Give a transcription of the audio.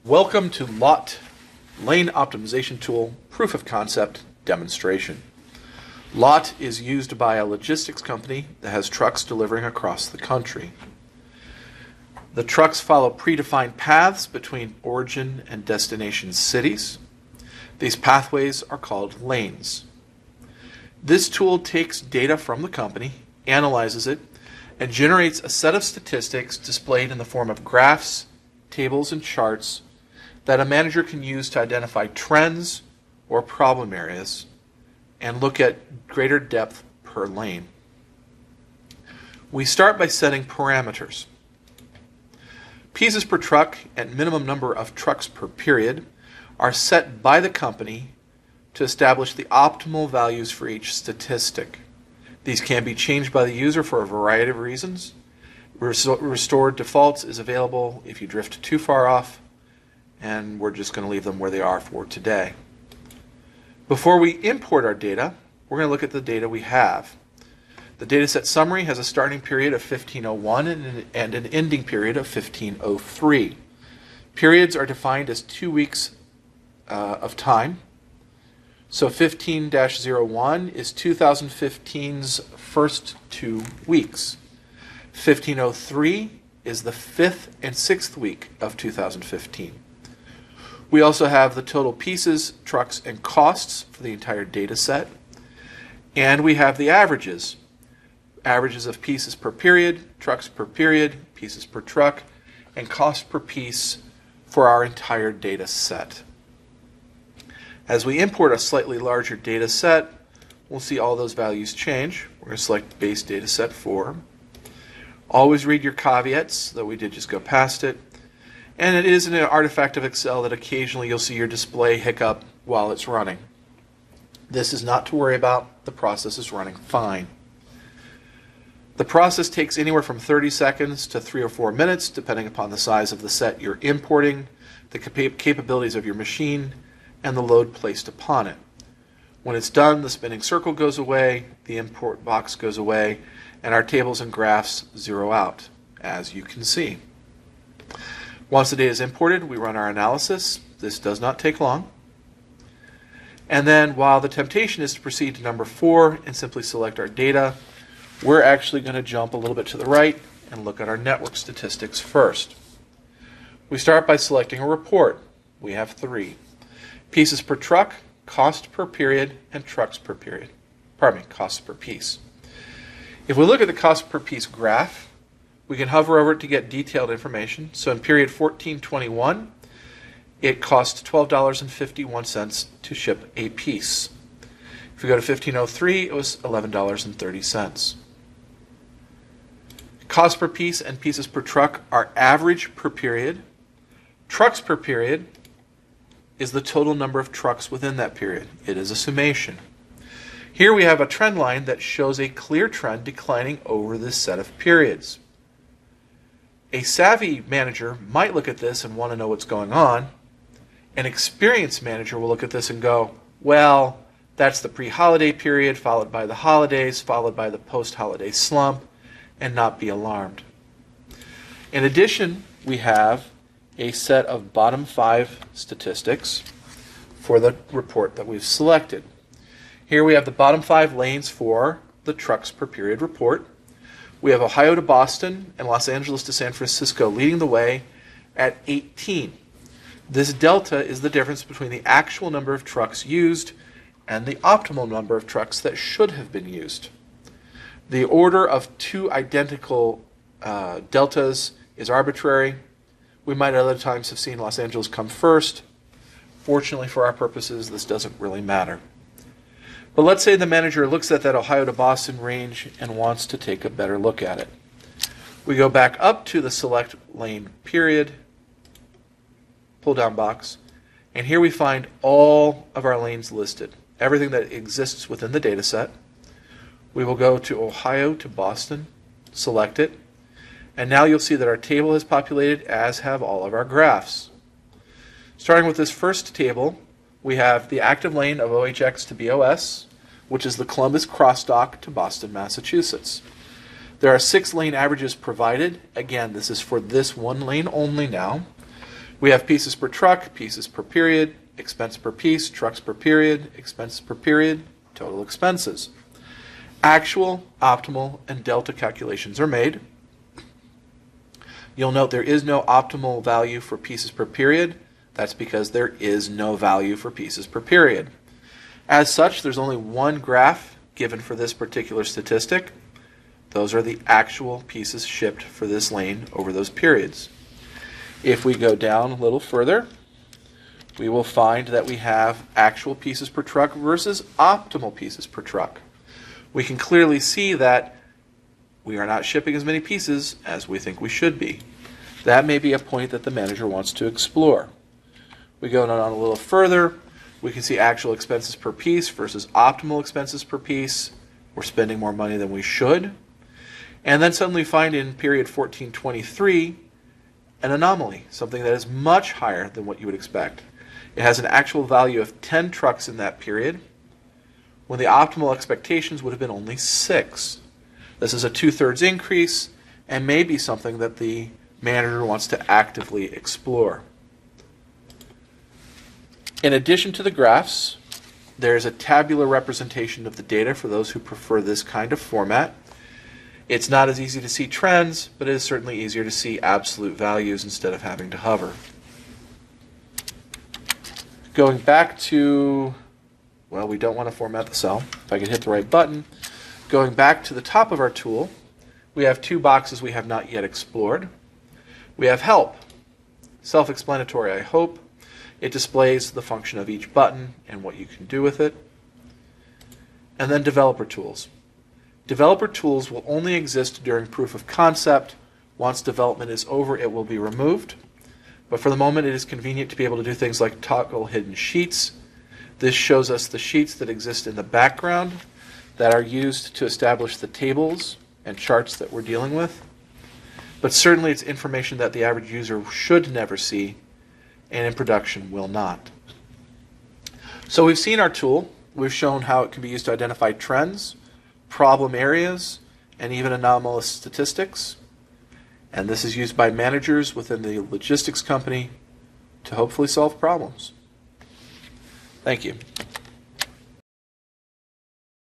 Welcome to LOT, Lane Optimization Tool Proof of Concept Demonstration. LOT is used by a logistics company that has trucks delivering across the country. The trucks follow predefined paths between origin and destination cities. These pathways are called lanes. This tool takes data from the company, analyzes it, and generates a set of statistics displayed in the form of graphs, tables, and charts that a manager can use to identify trends or problem areas and look at greater depth per lane. We start by setting parameters. Pieces per truck and minimum number of trucks per period are set by the company to establish the optimal values for each statistic. These can be changed by the user for a variety of reasons. Restored defaults is available if you drift too far off, and we're just going to leave them where they are for today. Before we import our data, we're going to look at the data we have. The dataset summary has a starting period of 1501 and an ending period of 1503. Periods are defined as 2 weeks of time. So 15-01 is 2015's first 2 weeks. 1503 is the 5th and 6th week of 2015. We also have the total pieces, trucks, and costs for the entire data set. And we have the averages. Averages of pieces per period, trucks per period, pieces per truck, and cost per piece for our entire data set. As we import a slightly larger data set, we'll see all those values change. We're going to select Base Data Set 4. Always read your caveats, though we did just go past it. And it is an artifact of Excel that occasionally you'll see your display hiccup while it's running. This is not to worry about. The process is running fine. The process takes anywhere from 30 seconds to 3 or 4 minutes, depending upon the size of the set you're importing, the capabilities of your machine, and the load placed upon it. When it's done, the spinning circle goes away, the import box goes away, and our tables and graphs zero out, as you can see. Once the data is imported, we run our analysis. This does not take long. And then while the temptation is to proceed to number 4 and simply select our data, we're actually going to jump a little bit to the right and look at our network statistics first. We start by selecting a report. We have 3. Pieces per truck, cost per period, and trucks per period. Cost per piece. If we look at the cost per piece graph, we can hover over it to get detailed information. So in period 1421, it cost $12.51 to ship a piece. If we go to 1503, it was $11.30. Cost per piece and pieces per truck are average per period. Trucks per period is the total number of trucks within that period. It is a summation. Here we have a trend line that shows a clear trend declining over this set of periods. A savvy manager might look at this and want to know what's going on. An experienced manager will look at this and go, well, that's the pre-holiday period, followed by the holidays, followed by the post-holiday slump, and not be alarmed. In addition, we have a set of bottom 5 statistics for the report that we've selected. Here we have the bottom 5 lanes for the trucks per period report. We have Ohio to Boston and Los Angeles to San Francisco leading the way at 18. This delta is the difference between the actual number of trucks used and the optimal number of trucks that should have been used. The order of 2 identical deltas is arbitrary. We might at other times have seen Los Angeles come first. Fortunately for our purposes, this doesn't really matter. But let's say the manager looks at that Ohio to Boston range and wants to take a better look at it. We go back up to the select lane period, pull down box, and here we find all of our lanes listed, everything that exists within the data set. We will go to Ohio to Boston, select it, and now you'll see that our table has populated, as have all of our graphs. Starting with this first table, we have the active lane of OHX to BOS, which is the Columbus crossdock to Boston, Massachusetts. There are 6 lane averages provided. Again, this is for this one lane only now. We have pieces per truck, pieces per period, expense per piece, trucks per period, expenses per period, total expenses. Actual, optimal, and delta calculations are made. You'll note there is no optimal value for pieces per period. That's because there is no value for pieces per period. As such, there's only one graph given for this particular statistic. Those are the actual pieces shipped for this lane over those periods. If we go down a little further, we will find that we have actual pieces per truck versus optimal pieces per truck. We can clearly see that we are not shipping as many pieces as we think we should be. That may be a point that the manager wants to explore. We go on a little further, we can see actual expenses per piece versus optimal expenses per piece. We're spending more money than we should. And then suddenly find in period 1423 an anomaly, something that is much higher than what you would expect. It has an actual value of 10 trucks in that period, when the optimal expectations would have been only 6. This is a 2/3 increase and may be something that the manager wants to actively explore. In addition to the graphs, there is a tabular representation of the data for those who prefer this kind of format. It's not as easy to see trends, but it is certainly easier to see absolute values instead of having to hover. Going back to, well, we don't want to format the cell. If I could hit the right button. Going back to the top of our tool, we have two boxes we have not yet explored. We have help. Self-explanatory, I hope. It displays the function of each button and what you can do with it. And then developer tools. Developer tools will only exist during proof of concept. Once development is over, it will be removed. But for the moment, it is convenient to be able to do things like toggle hidden sheets. This shows us the sheets that exist in the background that are used to establish the tables and charts that we're dealing with. But certainly it's information that the average user should never see and in production will not. So we've seen our tool. We've shown how it can be used to identify trends, problem areas, and even anomalous statistics. And this is used by managers within the logistics company to hopefully solve problems. Thank you.